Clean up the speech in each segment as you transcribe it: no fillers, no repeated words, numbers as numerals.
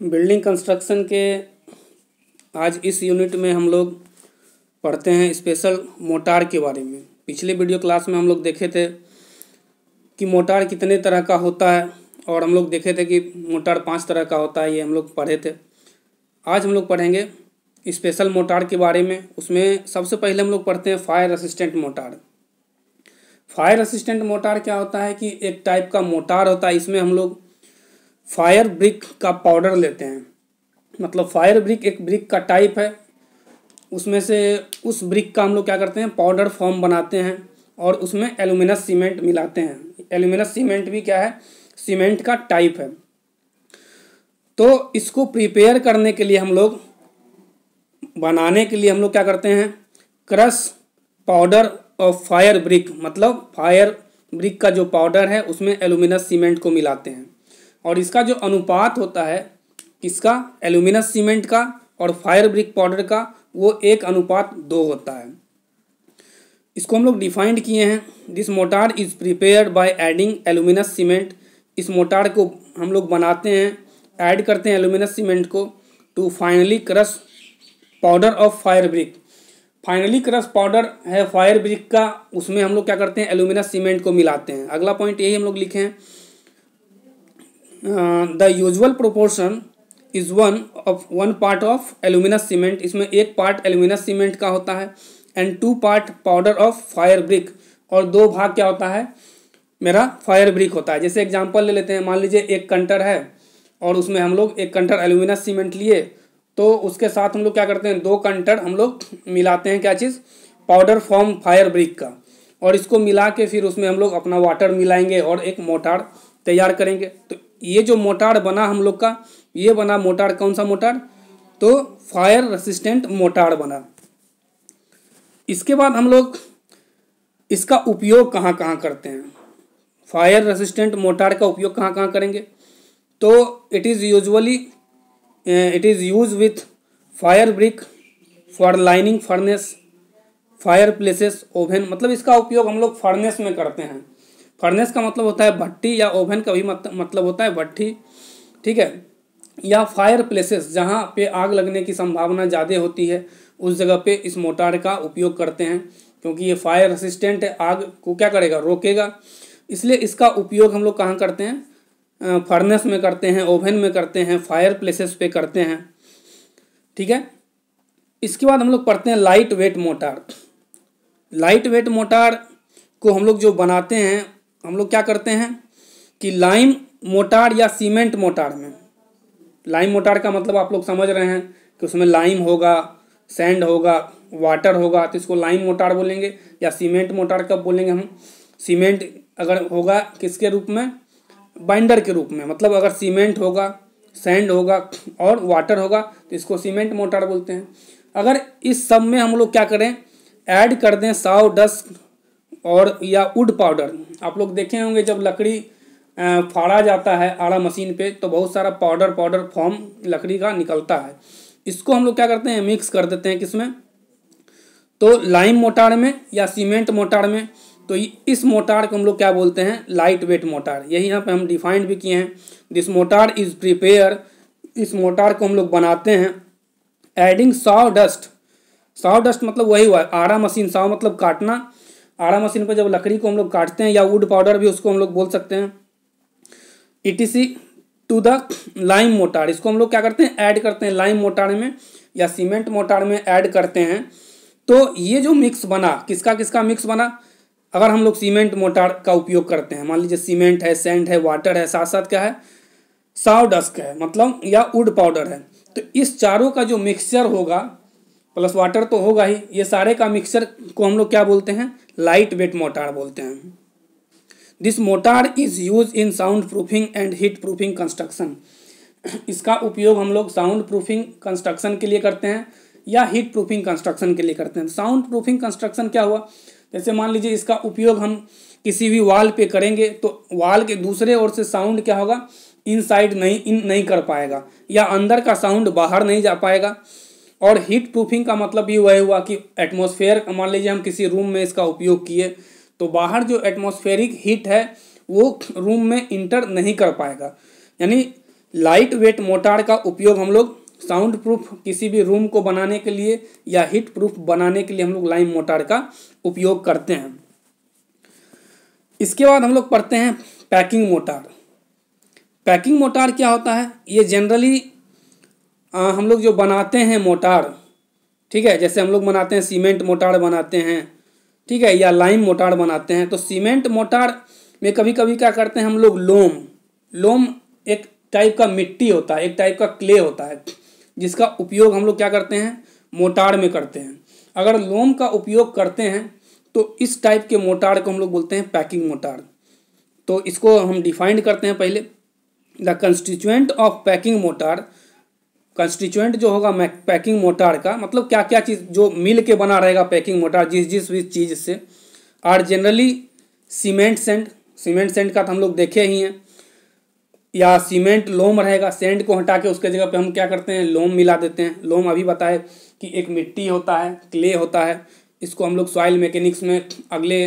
Building construction के आज इस यूनिट में हम लोग पढ़ते हैं स्पेशल मोटार के बारे में। पिछले वीडियो क्लास में हम लोग देखे थे कि मोटार कितने तरह का होता है और हम लोग देखे थे कि मोटार 5 तरह का होता है, ये हम लोग पढ़े थे। आज हम लोग पढ़ेंगे स्पेशल मोटार के बारे में। उसमें सबसे पहले हम लोग पढ़ते हैं fire assistant motor. Fire assistant motor क्या होता है कि एक टाइप का मोटार होता है। इसमें हम लोग फायर ब्रिक का पाउडर लेते हैं। मतलब फायर ब्रिक एक ब्रिक का टाइप है, उसमें से उस ब्रिक का हम लोग क्या करते हैं, पाउडर फॉर्म बनाते हैं और उसमें एल्यूमिनस सीमेंट मिलाते हैं। एल्यूमिनस सीमेंट भी क्या है, सीमेंट का टाइप है। तो इसको प्रिपेयर करने के लिए हम लोग, बनाने के लिए हम लोग क्या करते हैं, crush powder of fire brick, मतलब फायर ब्रिक का जो पाउडर है उसमें एल्यूमिनस सीमेंट को मिलाते हैं। और इसका जो अनुपात होता है, किसका, एल्यूमिनस सीमेंट का और फायर ब्रिक पाउडर का, वो 1:2 होता है। इसको हम लोग डिफाइंड किए हैं। This mortar is prepared by adding aluminous cement. इस मोटार को हम लोग बनाते हैं, ऐड करते हैं एल्यूमिनस सीमेंट को to finely crush powder of fire brick. Finely crush powder है फायर ब्रिक का, उसमें हम लोग क्या करते हैं, एल्यूमिनस सीमेंट को मिलाते हैं। अगला पॉइंट यही हम लोग लिखे हैं, the usual proportion is 1 part of aluminous cement. इसमें 1 पार्ट एल्यूमिनस सीमेंट का होता है and 2 part powder of fire brick, और 2 भाग क्या होता है, मेरा फायर ब्रिक होता है। जैसे एग्जांपल ले लेते हैं, मान लीजिए 1 कंटर है और उसमें हम लोग 1 कंटर एल्यूमिनस सीमेंट लिए, तो उसके साथ हम लोग क्या करते हैं, 2 कंटर हम लोग मिलाते हैं, क्या चीज़, पाउडर फॉर्म फायर ब्रिक का। और इसको मिला के फिर उसमें हम लोग अपना वाटर मिलाएंगे और एक मोटार तैयार करेंगे। तो ये जो मोटार बना हम लोग का, ये बना मोटार, कौन सा मोटार, तो फायर रेसिस्टेंट मोटार बना। इसके बाद हम लोग इसका उपयोग कहाँ कहाँ करते हैं, फायर रेसिस्टेंट मोटार का उपयोग कहाँ कहाँ करेंगे, तो it is use with fire brick for lining furnace, fire places, oven. मतलब इसका उपयोग हम लोग फर्नेस में करते हैं। फर्नेस का मतलब होता है भट्टी, या ओवन का भी मतलब होता है भट्टी, ठीक है। या फायर प्लेसेस, जहाँ पे आग लगने की संभावना ज़्यादा होती है, उस जगह पे इस मोटार का उपयोग करते हैं, क्योंकि ये फायर रेसिस्टेंट है, आग को क्या करेगा, रोकेगा। इसलिए इसका उपयोग हम लोग कहाँ करते हैं, फर्नेस में करते हैं, ओवन में करते हैं, फायर प्लेसेस पे करते हैं, ठीक है। इसके बाद हम लोग पढ़ते हैं light weight motor. Light weight motor को हम लोग जो बनाते हैं, हम लोग क्या करते हैं कि लाइम मोटार या सीमेंट मोटार में, लाइम मोटार का मतलब आप लोग समझ रहे हैं कि उसमें लाइम होगा, सैंड होगा, वाटर होगा, तो इसको लाइम मोटार बोलेंगे। या सीमेंट मोटार कब बोलेंगे हम, सीमेंट अगर होगा किसके रूप में, बाइंडर के रूप में। मतलब अगर सीमेंट होगा, सैंड होगा और वाटर होगा तो इसको सीमेंट मोटार बोलते हैं। अगर इस सब में हम लोग क्या करें, ऐड कर दें साव डस्ट और या वुड पाउडर। आप लोग देखे होंगे जब लकड़ी फाड़ा जाता है आड़ा मशीन पे, तो बहुत सारा पाउडर फॉर्म लकड़ी का निकलता है। इसको हम लोग क्या करते हैं, मिक्स कर देते हैं किसमें, तो लाइम मोटार में या सीमेंट मोटार में। तो इस मोटार को हम लोग क्या बोलते हैं, लाइट वेट मोटार। यही यहाँ पे हम डिफाइंड भी किए हैं। दिस मोटार इज प्रिपेयर, इस मोटार को हम लोग बनाते हैं adding Sao dust. Sao dust मतलब वही हुआ आड़ा मशीन, साव मतलब काटना, आड़ा मशीन पर जब लकड़ी को हम लोग काटते हैं, या वुड पाउडर भी उसको हम लोग बोल सकते हैं, ETC to the lime mortar. इसको हम लोग क्या करते हैं, ऐड करते हैं लाइम मोटार में या सीमेंट मोटार में ऐड करते हैं। तो ये जो मिक्स बना, किसका किसका मिक्स बना, अगर हम लोग सीमेंट मोटार का उपयोग करते हैं, मान लीजिए सीमेंट है, सैंड है, वाटर है, साथ साथ क्या है, साव डस्ट है, मतलब या वुड पाउडर है, तो इस चारों का जो मिक्सचर होगा, प्लस वाटर तो होगा ही, ये सारे का मिक्सचर को हम लोग क्या बोलते हैं, लाइट वेट मोटार बोलते हैं। This mortar is use in sound proofing and heat proofing construction. इसका उपयोग हम लोग साउंड प्रूफिंग कंस्ट्रक्शन के लिए करते हैं या हीट प्रूफिंग कंस्ट्रक्शन के लिए करते हैं। साउंड प्रूफिंग कंस्ट्रक्शन क्या हुआ, जैसे मान लीजिए इसका उपयोग हम किसी भी वॉल पे करेंगे, तो वॉल के दूसरे ओर से साउंड क्या होगा, इनसाइड नहीं कर पाएगा, या अंदर का साउंड बाहर नहीं जा पाएगा। और हीट प्रूफिंग का मतलब भी वही हुआ कि एटमॉस्फेयर, मान लीजिए हम किसी रूम में इसका उपयोग किए, तो बाहर जो एटमॉस्फेरिक हीट है वो रूम में इंटर नहीं कर पाएगा। यानी लाइट वेट मोटार का उपयोग हम लोग साउंड प्रूफ किसी भी रूम को बनाने के लिए या हीट प्रूफ बनाने के लिए हम लोग लाइम मोटार का उपयोग करते हैं। इसके बाद हम लोग पढ़ते हैं पैकिंग मोटार। पैकिंग मोटार क्या होता है? ये जनरली हम लोग जो बनाते हैं मोटार, ठीक है, जैसे हम लोग बनाते हैं सीमेंट मोटार बनाते हैं, ठीक है, या लाइम मोटार बनाते हैं। तो सीमेंट मोटार में कभी कभी क्या करते हैं हम लोग, लोम एक टाइप का मिट्टी होता है, एक टाइप का क्ले होता है, जिसका उपयोग हम लोग क्या करते हैं, मोटार में करते हैं। अगर लोम का उपयोग करते हैं तो इस टाइप के मोटार को हम लोग बोलते हैं पैकिंग मोटार। तो इसको हम डिफाइंड करते हैं पहले। The constituent of packing motor, constituent जो होगा पैकिंग मोटार का, मतलब क्या क्या चीज़ जो मिल के बना रहेगा पैकिंग मोटार जिस भी चीज़ से, are generally cement sand. Cement sand का तो हम लोग देखे ही हैं, या सीमेंट लोम रहेगा, सेंड को हटा के उसके जगह पे हम क्या करते हैं, लोम मिला देते हैं। लोम अभी बताए कि एक मिट्टी होता है, क्ले होता है, इसको हम लोग सॉइल मैकेनिक्स में अगले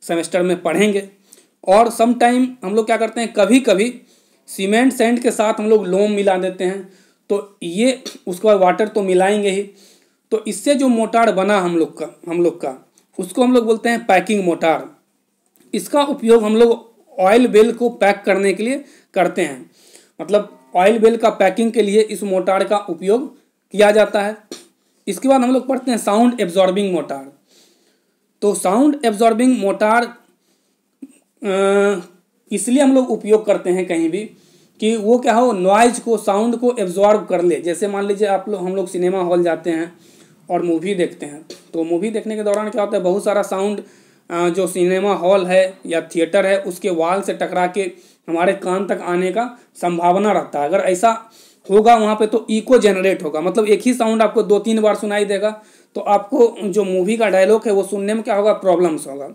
सेमेस्टर में पढ़ेंगे। और सम टाइम हम लोग क्या करते हैं, कभी कभी सीमेंट सेंड के साथ हम लोग लोम मिला देते हैं। तो ये उसके बाद वाटर तो मिलाएंगे ही, तो इससे जो मोटार बना हम लोग का उसको हम लोग बोलते हैं पैकिंग मोटार। इसका उपयोग हम लोग ऑयल बेल को पैक करने के लिए करते हैं, मतलब ऑयल बेल का पैकिंग के लिए इस मोटार का उपयोग किया जाता है। इसके बाद हम लोग पढ़ते हैं साउंड एब्जॉर्बिंग मोटार। तो साउंड एब्जॉर्बिंग मोटार इसलिए हम लोग उपयोग करते हैं कहीं भी कि वो क्या हो, नॉइज को, साउंड को एब्जॉर्ब कर ले। जैसे मान लीजिए हम लोग सिनेमा हॉल जाते हैं और मूवी देखते हैं, तो मूवी देखने के दौरान क्या होता है, बहुत सारा साउंड जो सिनेमा हॉल है या थिएटर है उसके वॉल से टकरा के हमारे कान तक आने का संभावना रहता है। अगर ऐसा होगा वहाँ पे तो इको जनरेट होगा, मतलब एक ही साउंड आपको 2-3 बार सुनाई देगा, तो आपको जो मूवी का डायलॉग है वो सुनने में क्या होगा, प्रॉब्लम्स होगा।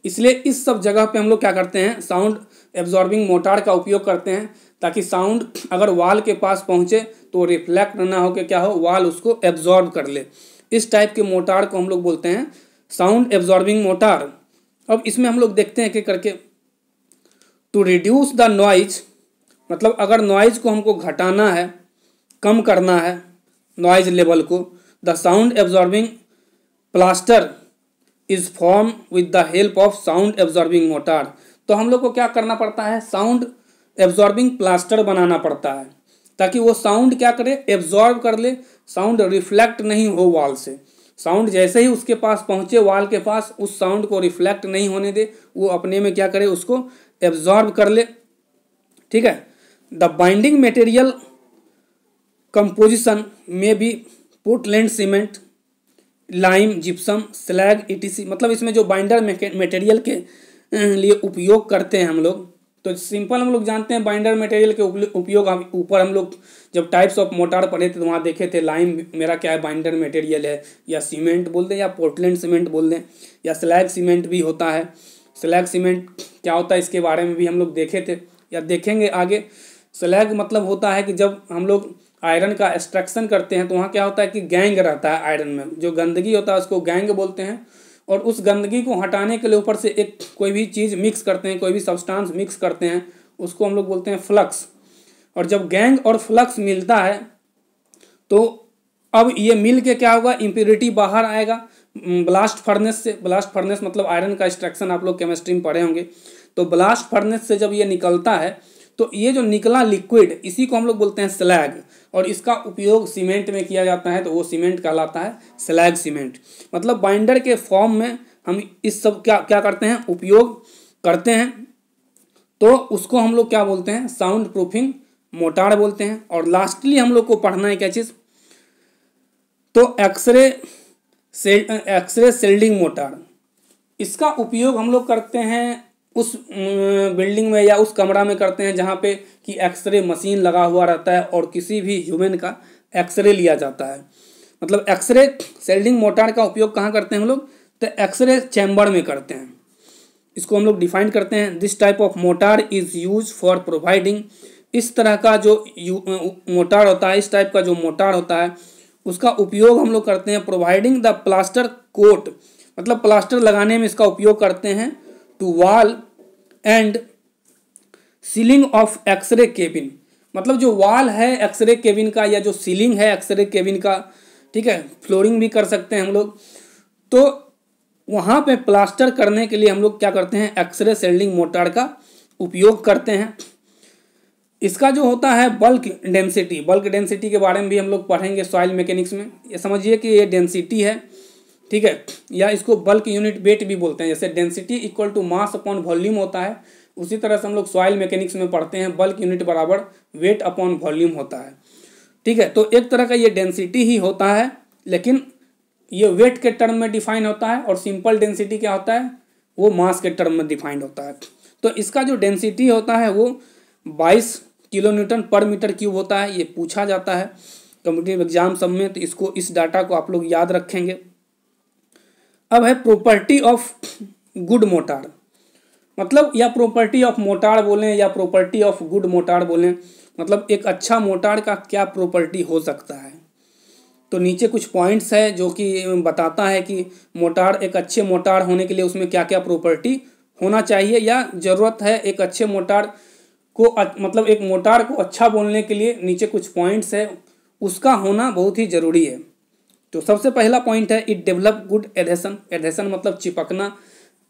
इसलिए इस सब जगह पे हम लोग क्या करते हैं, साउंड एब्जॉर्बिंग मोटार का उपयोग करते हैं, ताकि साउंड अगर वॉल के पास पहुँचे तो रिफ्लेक्ट ना हो के क्या हो, वॉल उसको एब्जॉर्ब कर ले। इस टाइप के मोटार को हम लोग बोलते हैं साउंड एब्जॉर्बिंग मोटार। अब इसमें हम लोग देखते हैं कि करके, टू रिड्यूस द नॉइज, मतलब अगर नॉइज को हमको घटाना है, कम करना है नॉइज लेवल को, the sound absorbing plaster is form with the help of sound absorbing motor. तो हम लोग को क्या करना पड़ता है, साउंड एब्जॉर्बिंग प्लास्टर बनाना पड़ता है, ताकि वो साउंड क्या करे, एब्जॉर्ब कर ले, साउंड रिफ्लेक्ट नहीं हो वॉल से। साउंड जैसे ही उसके पास पहुंचे, वॉल के पास, उस साउंड को रिफ्लेक्ट नहीं होने दे, वो अपने में क्या करे, उसको एब्जॉर्ब कर ले, ठीक है। द बाइंडिंग मटेरियल कंपोजिशन में भी Portland cement, lime, gypsum, slag etc, मतलब इसमें जो बाइंडर मटेरियल के लिए उपयोग करते हैं हम लोग, तो सिंपल हम लोग जानते हैं बाइंडर मटेरियल के उपयोग। ऊपर हम लोग जब टाइप्स ऑफ मोटार पढ़े थे तो वहाँ देखे थे, लाइम मेरा क्या है, बाइंडर मटेरियल है, या सीमेंट बोल दें, या पोर्टलैंड सीमेंट बोल दें, या स्लैग सीमेंट भी होता है। स्लैग सीमेंट क्या होता है इसके बारे में भी हम लोग देखे थे या देखेंगे आगे। स्लैग मतलब होता है कि जब हम लोग आयरन का एक्सट्रैक्शन करते हैं तो वहाँ क्या होता है कि गैंग रहता है आयरन में, जो गंदगी होता है उसको गैंग बोलते हैं। और उस गंदगी को हटाने के लिए ऊपर से एक कोई भी चीज़ मिक्स करते हैं, कोई भी सब्सटेंस मिक्स करते हैं, उसको हम लोग बोलते हैं फ्लक्स। और जब गैंग और फ्लक्स मिलता है तो अब ये मिल के क्या होगा, इम्प्योरिटी बाहर आएगा ब्लास्ट फर्नेस से। ब्लास्ट फर्नेस मतलब आयरन का एक्सट्रैक्शन आप लोग केमिस्ट्री में पढ़े होंगे। तो ब्लास्ट फर्नेस से जब ये निकलता है तो ये जो निकला लिक्विड, इसी को हम लोग बोलते हैं स्लैग, और इसका उपयोग सीमेंट में किया जाता है, तो वो सीमेंट कहलाता है स्लैग सीमेंट। मतलब बाइंडर के फॉर्म में हम इस सब क्या करते हैं, उपयोग करते हैं, तो उसको हम लोग क्या बोलते हैं, साउंड प्रूफिंग मोटार बोलते हैं। और लास्टली हम लोग को पढ़ना है क्या चीज़, तो एक्सरे शिल्डिंग मोटार। इसका उपयोग हम लोग करते हैं उस बिल्डिंग में या उस कमरा में करते हैं जहाँ पे कि एक्सरे मशीन लगा हुआ रहता है और किसी भी ह्यूमन का एक्सरे लिया जाता है। मतलब एक्सरे शिल्डिंग मोटार का उपयोग कहाँ करते हैं हम लोग, तो एक्सरे चैम्बर में करते हैं। इसको हम लोग डिफाइन करते हैं, this type of motor is use for providing. इस तरह का जो मोटार होता है, इस टाइप का जो मोटार होता है, उसका उपयोग हम लोग करते हैं प्रोवाइडिंग द प्लास्टर कोट, मतलब प्लास्टर लगाने में इसका उपयोग करते हैं, to wall and ceiling of X-ray cabin. मतलब जो वॉल है एक्सरे केबिन का या जो सीलिंग है एक्सरे केबिन का, ठीक है, फ्लोरिंग भी कर सकते हैं हम लोग, तो वहाँ पे प्लास्टर करने के लिए हम लोग क्या करते हैं, एक्सरे शेल्डिंग मोर्टार का उपयोग करते हैं। इसका जो होता है बल्क डेंसिटी के बारे में भी हम लोग पढ़ेंगे सॉइल मैकेनिक्स में। ये समझिए कि ये डेंसिटी है, ठीक है, या इसको बल्क यूनिट वेट भी बोलते हैं। जैसे density equal to mass upon volume होता है, उसी तरह से हम लोग सॉइल मैकेनिक्स में पढ़ते हैं बल्क यूनिट बराबर वेट अपॉन वॉल्यूम होता है, ठीक है। तो एक तरह का ये डेंसिटी ही होता है, लेकिन ये वेट के टर्म में डिफाइन होता है, और सिंपल डेंसिटी क्या होता है, वो मास के टर्म में डिफाइंड होता है। तो इसका जो डेंसिटी होता है वो 22 किलो न्यूटन पर मीटर क्यूब होता है। ये पूछा जाता है कॉम्पिटिटिव एग्जाम सब में, तो इसको, इस डाटा को आप लोग याद रखेंगे। अब है प्रॉपर्टी ऑफ गुड मोटार, मतलब या प्रॉपर्टी ऑफ मोटार बोलें या प्रॉपर्टी ऑफ गुड मोटार बोलें, मतलब एक अच्छा मोटार का क्या प्रॉपर्टी हो सकता है। तो नीचे कुछ पॉइंट्स है जो कि बताता है कि मोटार, एक अच्छे मोटार होने के लिए उसमें क्या क्या प्रॉपर्टी होना चाहिए या ज़रूरत है। एक अच्छे मोटार को, मतलब एक मोटार को अच्छा बोलने के लिए नीचे कुछ पॉइंट्स है, उसका होना बहुत ही ज़रूरी है। तो सबसे पहला पॉइंट है it develop good adhesion. Adhesion मतलब चिपकना।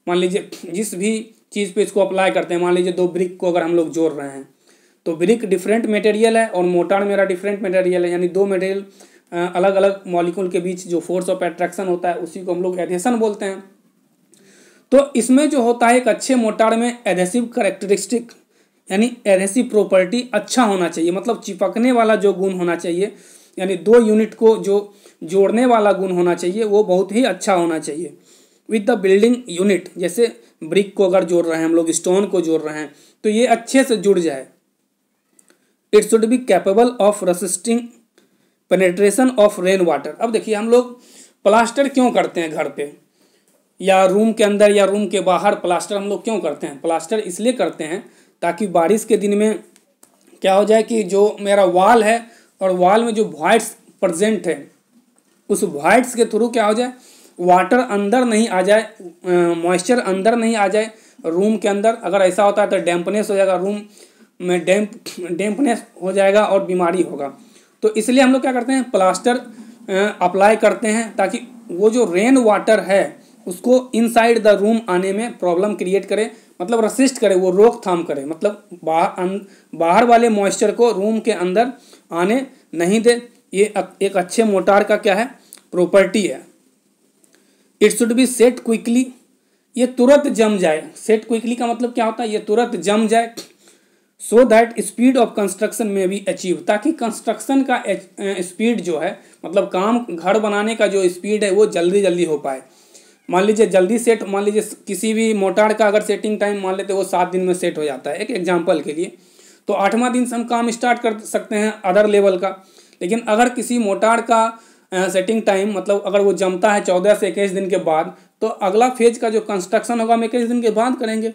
मान लीजिए जिस भी चीज़ पे इसको अप्लाई करते हैं, मान लीजिए दो ब्रिक को अगर हम लोग जोड़ रहे हैं, तो ब्रिक डिफरेंट मटेरियल है और मोटार मेरा डिफरेंट मटेरियल है, यानी दो मटेरियल अलग अलग मॉलिक्यूल के बीच जो फोर्स ऑफ अट्रैक्शन होता है उसी को हम लोग एडहेसन बोलते हैं। तो इसमें जो होता है एक अच्छे मोटार में एडहेसिव कैरेक्टरिस्टिक यानी एडहेसिव प्रॉपर्टी अच्छा होना चाहिए, मतलब चिपकने वाला जो गुण होना चाहिए, यानी दो यूनिट को जो जोड़ने वाला गुण होना चाहिए वो बहुत ही अच्छा होना चाहिए विद द बिल्डिंग यूनिट। जैसे ब्रिक को अगर जोड़ रहे हैं हम लोग, स्टोन को जोड़ रहे हैं, तो ये अच्छे से जुड़ जाए। It should be capable of resisting penetration of rain water. अब देखिए हम लोग प्लास्टर क्यों करते हैं घर पे या रूम के अंदर या रूम के बाहर, प्लास्टर हम लोग क्यों करते हैं? प्लास्टर इसलिए करते हैं ताकि बारिश के दिन में क्या हो जाए कि जो मेरा वॉल है और वॉल में जो वॉइड्स प्रेजेंट है, उस वॉइड्स के थ्रू क्या हो जाए, वाटर अंदर नहीं आ जाए, मॉइस्चर अंदर नहीं आ जाए रूम के अंदर। अगर ऐसा होता है तो डैम्पनेस हो जाएगा, रूम में डैम्पनेस हो जाएगा और बीमारी होगा। तो इसलिए हम लोग क्या करते हैं, प्लास्टर अप्लाई करते हैं ताकि वो जो रेन वाटर है उसको इनसाइड द रूम आने में प्रॉब्लम क्रिएट करे, मतलब रसिस्ट करे, वो रोकथाम करे, मतलब बाहर वाले मॉइस्चर को रूम के अंदर आने नहीं दे। ये एक अच्छे मोटार का क्या है, प्रॉपर्टी है। It should be set quickly, ये तुरंत जम जाए। सेट क्विकली का मतलब क्या होता है, ये तुरंत जम जाए। So that speed of construction में भी अचीव, ताकि कंस्ट्रक्शन का स्पीड जो है, मतलब काम घर बनाने का जो स्पीड है वो जल्दी जल्दी हो पाए। मान लीजिए जल्दी सेट, मान लीजिए किसी भी मोटार का अगर सेटिंग टाइम मान लेते वो 7 दिन में सेट हो जाता है, एक एग्जांपल के लिए, तो 8वां दिन से हम काम स्टार्ट कर सकते हैं अदर लेवल का। लेकिन अगर किसी मोटार का सेटिंग टाइम, मतलब अगर वो जमता है 14 से 21 दिन के बाद, तो अगला फेज का जो कंस्ट्रक्शन होगा हम 21 दिन के बाद करेंगे,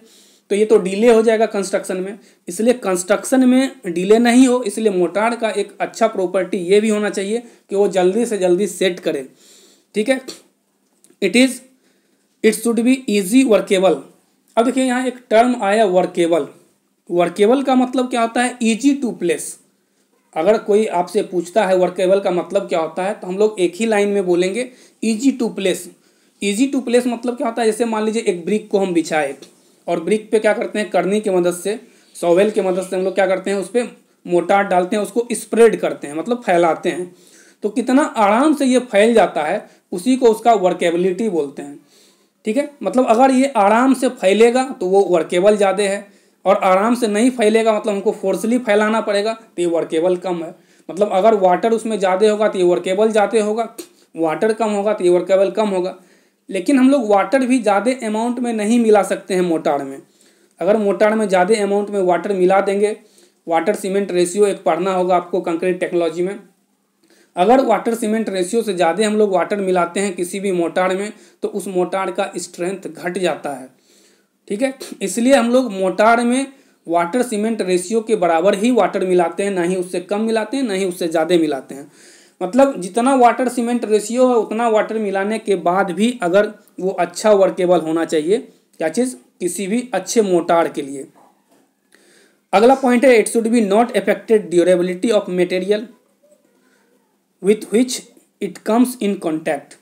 तो ये तो डिले हो जाएगा कंस्ट्रक्शन में। इसलिए कंस्ट्रक्शन में डिले नहीं हो, इसलिए मोटार का एक अच्छा प्रॉपर्टी ये भी होना चाहिए कि वो जल्दी से जल्दी सेट करे, ठीक है। It should be easy workable. अब देखिए यहाँ एक टर्म आया वर्केबल। वर्केबल का मतलब क्या होता है, ईजी टू प्लेस। अगर कोई आपसे पूछता है वर्केबल का मतलब क्या होता है, तो हम लोग एक ही लाइन में बोलेंगे easy to place. Easy to place मतलब क्या होता है, जैसे मान लीजिए एक ब्रिक को हम बिछाए और ब्रिक पे क्या करते हैं, करनी की मदद से, शॉवेल की मदद से हम लोग क्या करते हैं, उस पर मोटार डालते हैं, उसको स्प्रेड करते हैं, मतलब फैलाते हैं। तो कितना आराम से ये फैल जाता है, उसी को उसका वर्केबिलिटी बोलते हैं, ठीक है। मतलब अगर ये आराम से फैलेगा तो वो वर्केबल ज़्यादा है, और आराम से नहीं फैलेगा मतलब हमको फोर्सली फैलाना पड़ेगा तो ये वर्केबल कम है। मतलब अगर वाटर उसमें ज़्यादा होगा तो ये वर्केबल ज़्यादा होगा, वाटर कम होगा तो ये वर्केबल कम होगा। लेकिन हम लोग वाटर भी ज़्यादा अमाउंट में नहीं मिला सकते हैं मोटार में। अगर मोटार में ज़्यादा अमाउंट में वाटर मिला देंगे, वाटर सीमेंट रेशियो एक पढ़ना होगा आपको कंक्रीट टेक्नोलॉजी में, अगर वाटर सीमेंट रेशियो से ज़्यादा हम लोग वाटर मिलाते हैं किसी भी मोटार में तो उस मोटार का स्ट्रेंथ घट जाता है, ठीक है। इसलिए हम लोग मोटार में वाटर सीमेंट रेशियो के बराबर ही वाटर मिलाते हैं, ना ही उससे कम मिलाते हैं, ना ही उससे ज़्यादा मिलाते हैं। मतलब जितना वाटर सीमेंट रेशियो है उतना वाटर मिलाने के बाद भी अगर वो अच्छा वर्केबल होना चाहिए, क्या चीज़, किसी भी अच्छे मोटार के लिए। अगला पॉइंट है, it should be not affected durability of material with which it comes in contact.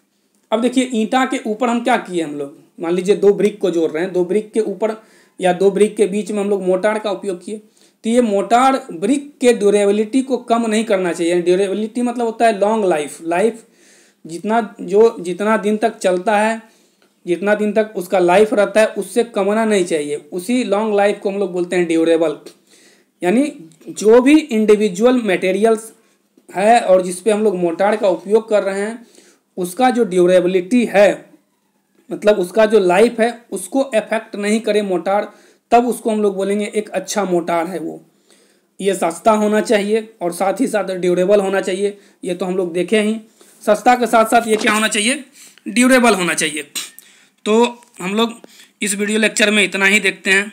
अब देखिए ईंटा के ऊपर हम क्या किए, हम लोग मान लीजिए 2 ब्रिक को जोड़ रहे हैं, 2 ब्रिक के ऊपर या 2 ब्रिक के बीच में हम लोग मोटार का उपयोग किए। तो ये मोटार ब्रिक के ड्यूरेबिलिटी को कम नहीं करना चाहिए। ड्यूरेबिलिटी मतलब होता है लॉन्ग लाइफ, जितना दिन तक चलता है, जितना दिन तक उसका लाइफ रहता है, उससे कमना नहीं चाहिए। उसी लॉन्ग लाइफ को हम लोग बोलते हैं ड्यूरेबल। यानी जो भी इंडिविजुअल मटेरियल्स है और जिस पे हम लोग मोटार का उपयोग कर रहे हैं, उसका जो ड्यूरेबिलिटी है, मतलब उसका जो लाइफ है, उसको अफेक्ट नहीं करे मोटार, तब उसको हम लोग बोलेंगे एक अच्छा मोटार है वो। ये सस्ता होना चाहिए और साथ ही साथ ड्यूरेबल होना चाहिए। ये तो हम लोग देखे ही, सस्ता के साथ साथ ये क्या होना चाहिए, ड्यूरेबल होना चाहिए। तो हम लोग इस वीडियो लेक्चर में इतना ही देखते हैं।